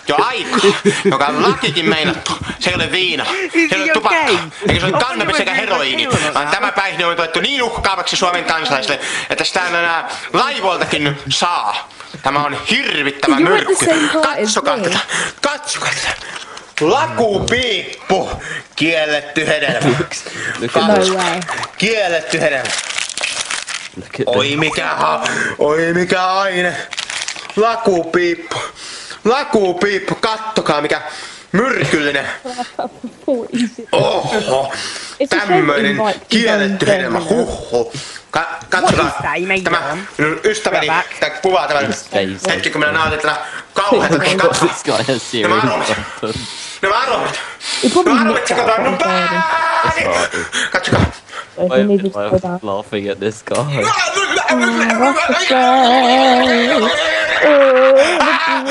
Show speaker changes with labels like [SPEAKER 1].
[SPEAKER 1] jo aikaa, joka on lakikin meinattu. Se ei ole viina, se ei ole tupakka, eikä se ole kannabis eikä heroiini, vaan tämä päihde on tuettu niin uhkaavaksi Suomen kansalaisille, että sitä enää laivoiltakin saa. Tämä on hirvittävä myrkky. Katsokaa tätä, katsokaa tätä. Lakupiippu, kielletty hedelmä. Kielletty hedelmä. Oi mikä aine. Lakupiippu. Lakupiippu, kattokaa mikä myrkyllinen. Oho, tämmöinen kielletty hedelmä, huhhuh. Katsokaa, tämä minun ystäväni kuvaa tämän hetki, kun minä nautin tätä kauheata. Nämä aromit, sekoitaan minun pääni. Katsokaa.
[SPEAKER 2] Why am I laughing at this guy?
[SPEAKER 1] Ah,